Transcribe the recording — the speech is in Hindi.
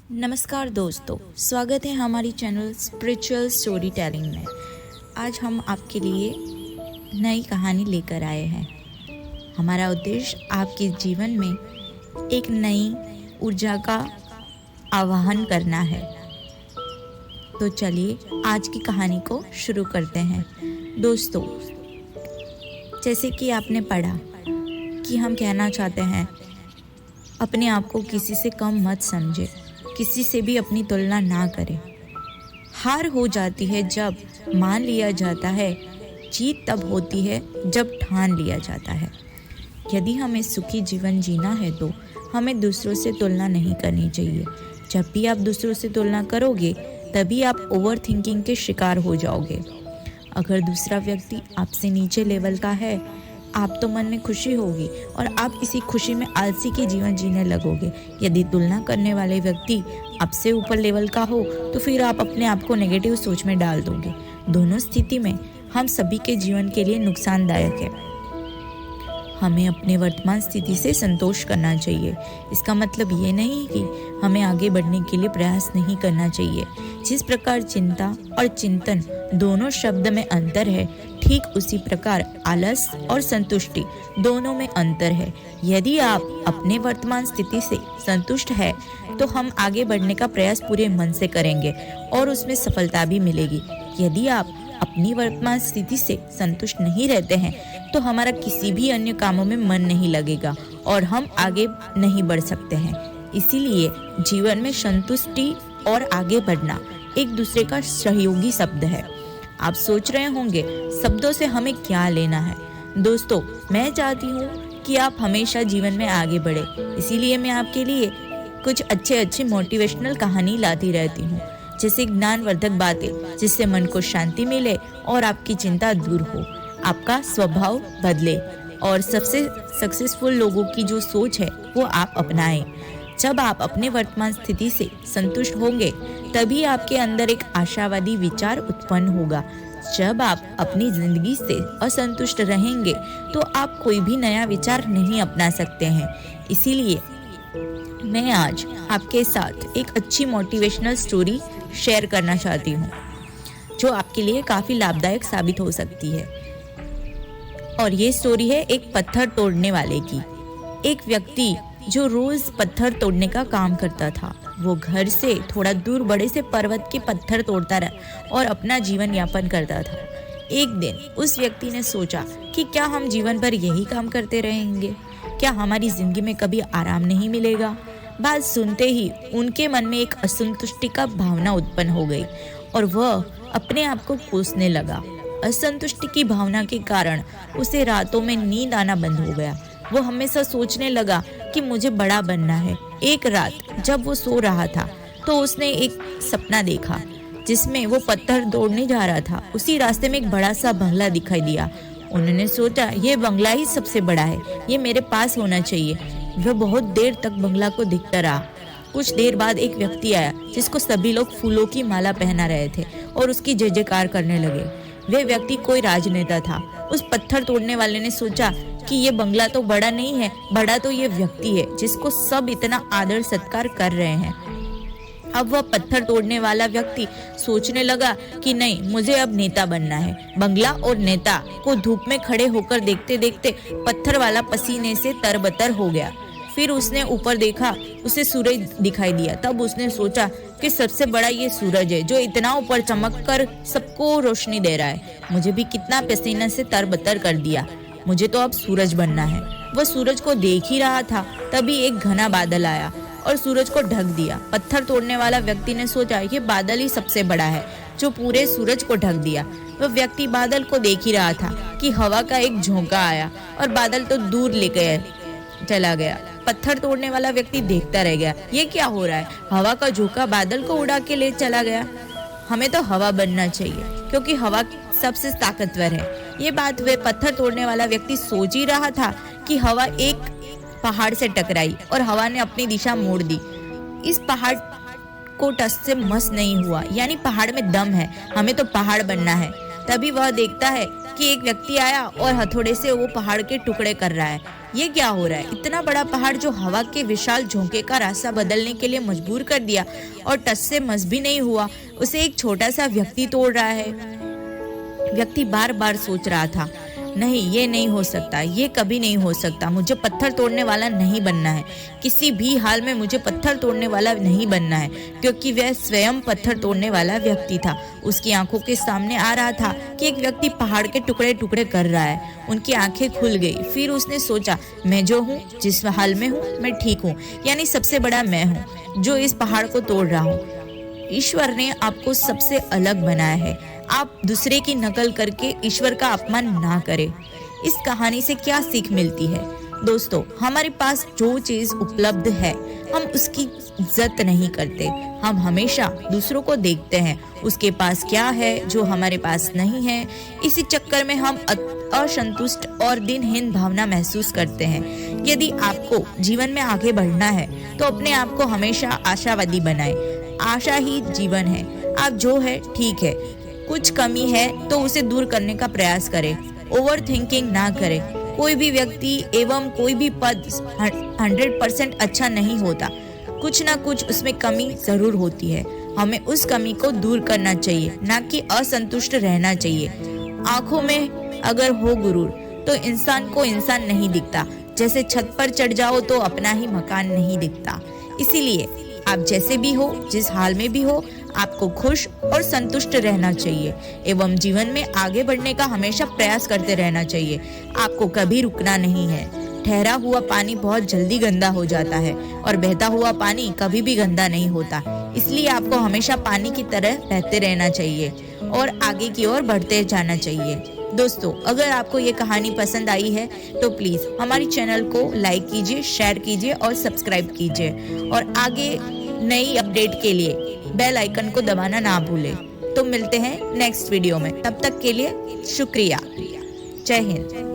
नमस्कार दोस्तों, स्वागत है हमारी चैनल स्पिरिचुअल स्टोरी टेलिंग में। आज हम आपके लिए नई कहानी लेकर आए हैं। हमारा उद्देश्य आपके जीवन में एक नई ऊर्जा का आवाहन करना है। तो चलिए आज की कहानी को शुरू करते हैं। दोस्तों, जैसे कि आपने पढ़ा कि हम कहना चाहते हैं, अपने आप को किसी से कम मत समझे, किसी से भी अपनी तुलना ना करें। हार हो जाती है जब मान लिया जाता है, जीत तब होती है जब ठान लिया जाता है। यदि हमें सुखी जीवन जीना है तो हमें दूसरों से तुलना नहीं करनी चाहिए। जब भी आप दूसरों से तुलना करोगे तभी आप ओवर थिंकिंग के शिकार हो जाओगे। अगर दूसरा व्यक्ति आपसे नीचे लेवल का है, आप तो मन में खुशी होगी और आप इसी खुशी में आलसी के जीवन जीने लगोगे। यदि तुलना करने वाले व्यक्ति आपसे ऊपर लेवल का हो तो फिर आप अपने आप को नेगेटिव सोच में डाल दोगे। दोनों स्थिति में हम सभी के जीवन के लिए नुकसानदायक है। हमें अपने वर्तमान स्थिति से संतोष करना चाहिए। इसका मतलब ये नहीं कि हमें आगे बढ़ने के लिए प्रयास नहीं करना चाहिए। जिस प्रकार चिंता और चिंतन दोनों शब्द में अंतर है, ठीक उसी प्रकार आलस और संतुष्टि दोनों में अंतर है। यदि आप अपने वर्तमान स्थिति से संतुष्ट है तो हम आगे बढ़ने का प्रयास पूरे मन से करेंगे और उसमें सफलता भी मिलेगी। यदि आप अपनी वर्तमान स्थिति से संतुष्ट नहीं रहते हैं तो हमारा किसी भी अन्य कामों में मन नहीं लगेगा और हम आगे नहीं बढ़ सकते हैं। इसीलिए जीवन में संतुष्टि और आगे बढ़ना एक दूसरे का सहयोगी शब्द है। आप सोच रहे होंगे, शब्दों से हमें क्या लेना है? दोस्तों, मैं चाहती हूँ कि आप हमेशा जीवन में आगे बढ़े। इसीलिए मैं आपके लिए कुछ अच्छे मोटिवेशनल कहानी लाती रहती हूँ, जैसे ज्ञानवर्धक बातें, जिससे मन को शांति मिले और आपकी चिंता दूर हो, आपका स्वभाव बदले और सबसे सक्सेसफुल लोगों की जो सोच है वो आप अपनाएं। जब आप अपने वर्तमान स्थिति से संतुष्ट होंगे तभी आपके अंदर एक आशावादी विचार उत्पन्न होगा। जब आप अपनी जिंदगी से असंतुष्ट रहेंगे तो आप कोई भी नया विचार नहीं अपना सकते हैं। इसीलिए मैं आज आपके साथ एक अच्छी मोटिवेशनल स्टोरी शेयर करना चाहती हूँ, जो आपके लिए काफी लाभदायक साबित हो सकती है। और ये स्टोरी है एक पत्थर तोड़ने वाले की। एक व्यक्ति जो रोज पत्थर तोड़ने का काम करता था, वो घर से थोड़ा दूर बड़े से पर्वत के पत्थर तोड़ता रहा और अपना जीवन यापन करता था। एक दिन उस व्यक्ति ने सोचा कि क्या हम जीवन भर यही काम करते रहेंगे? क्या हमारी जिंदगी में कभी आराम नहीं मिलेगा? बात सुनते ही उनके मन में एक असंतुष्टि का भावना उत्पन्न हो गई और वह अपने आप को कोसने लगा। असंतुष्टि की भावना के कारण उसे रातों में नींद आना बंद हो गया। वो हमेशा सोचने लगा कि मुझे बड़ा बनना है। एक रात जब वो सो रहा था तो उसने एक सपना देखा जिसमें वो पत्थर तोड़ने जा रहा था। उसी रास्ते में एक बड़ा सा बंगला दिखाई दिया। उन्होंने सोचा, ये बंगला ही सबसे बड़ा है, ये मेरे पास होना चाहिए। वह बहुत देर तक बंगला को देखता रहा। कुछ देर बाद एक व्यक्ति आया जिसको सभी लोग फूलों की माला पहना रहे थे और उसकी जय जयकार करने लगे। वह व्यक्ति कोई राजनेता था। उस पत्थर तोड़ने वाले ने सोचा कि ये बंगला तो बड़ा नहीं है, बड़ा तो ये व्यक्ति है जिसको सब इतना आदर सत्कार कर रहे हैं। अब वह पत्थर तोड़ने वाला व्यक्ति सोचने लगा कि नहीं, मुझे अब नेता बनना है। बंगला और नेता को धूप में खड़े होकर देखते देखते पत्थर वाला पसीने से तरबतर हो गया। फिर उसने ऊपर देखा, उसे सूरज दिखाई दिया। तब उसने सोचा कि सबसे बड़ा ये सूरज है जो इतना ऊपर चमक कर सबको रोशनी दे रहा है। मुझे भी कितना पसीने से तरबतर कर दिया, मुझे तो अब सूरज बनना है। वह सूरज को देख ही रहा था, तभी एक घना बादल आया और सूरज को ढक दिया। पत्थर तोड़ने वाला व्यक्ति ने सोचा, ये बादल ही सबसे बड़ा है जो पूरे सूरज को ढक दिया। वह व्यक्ति बादल को देख ही रहा था कि हवा का एक झोंका आया और बादल तो दूर ले गया चला गया। पत्थर तोड़ने वाला व्यक्ति देखता रह गया, ये क्या हो रहा है? हवा का झोंका बादल को उड़ा के ले चला गया। हमें तो हवा बनना चाहिए क्योंकि हवा सबसे ताकतवर है। ये बात वह पत्थर तोड़ने वाला व्यक्ति सोच ही रहा था कि हवा एक पहाड़ से टकराई और हवा ने अपनी दिशा मोड़ दी। इस पहाड़ को टस से मस नहीं हुआ, यानी पहाड़ में दम है, हमें तो पहाड़ बनना है। तभी वह देखता है कि एक व्यक्ति आया और हथौड़े से वो पहाड़ के टुकड़े कर रहा है। ये क्या हो रहा है? इतना बड़ा पहाड़ जो हवा के विशाल झोंके का रास्ता बदलने के लिए मजबूर कर दिया और टस से मस भी नहीं हुआ, उसे एक छोटा सा व्यक्ति तोड़ रहा है। व्यक्ति बार बार सोच रहा था, नहीं ये नहीं हो सकता, ये कभी नहीं हो सकता, मुझे पत्थर तोड़ने वाला नहीं बनना है, किसी भी हाल में मुझे पत्थर तोड़ने वाला नहीं बनना है, क्योंकि वह स्वयं पत्थर तोड़ने वाला व्यक्ति था। उसकी आंखों के सामने आ रहा था कि एक व्यक्ति पहाड़ के टुकड़े टुकड़े कर रहा है। उनकी आंखें खुल गई। फिर उसने सोचा, मैं जो हूँ, जिस हाल में हूँ, मैं ठीक हूँ, यानी सबसे बड़ा मैं हूँ जो इस पहाड़ को तोड़ रहा हूँ। ईश्वर ने आपको सबसे अलग बनाया है। आप दूसरे की नकल करके ईश्वर का अपमान ना करें। इस कहानी से क्या सीख मिलती है? दोस्तों, हमारे पास जो चीज उपलब्ध है हम उसकी इज्जत नहीं करते। हम हमेशा दूसरों को देखते हैं, उसके पास क्या है जो हमारे पास नहीं है। इसी चक्कर में हम असंतुष्ट और दिनहीन भावना महसूस करते हैं। यदि आपको जीवन में आगे बढ़ना है तो अपने आप को हमेशा आशावादी बनाएं। आशा ही जीवन है। आप जो है ठीक है, कुछ कमी है तो उसे दूर करने का प्रयास करें। ओवर थिंकिंग ना करें। कोई भी व्यक्ति एवं कोई भी पद 100% अच्छा नहीं होता, कुछ ना कुछ उसमें कमी जरूर होती है। हमें उस कमी को दूर करना चाहिए, ना कि असंतुष्ट रहना चाहिए। आंखों में अगर हो गुरूर तो इंसान को इंसान नहीं दिखता। जैसे छत पर चढ़ जाओ तो अपना ही मकान नहीं दिखता। इसीलिए आप जैसे भी हो, जिस हाल में भी हो, आपको खुश और संतुष्ट रहना चाहिए एवं जीवन में आगे बढ़ने का हमेशा प्रयास करते रहना चाहिए। आपको कभी रुकना नहीं है। ठहरा हुआ पानी बहुत जल्दी गंदा हो जाता है और बहता हुआ पानी कभी भी गंदा नहीं होता। इसलिए आपको हमेशा पानी की तरह बहते रहना चाहिए और आगे की ओर बढ़ते जाना चाहिए। दोस्तों, अगर आपको ये कहानी पसंद आई है तो प्लीज हमारी चैनल को लाइक कीजिए, शेयर कीजिए और सब्सक्राइब कीजिए और आगे नई अपडेट के लिए बेल आइकन को दबाना ना भूलें। तो मिलते हैं नेक्स्ट वीडियो में। तब तक के लिए शुक्रिया। जय हिंद।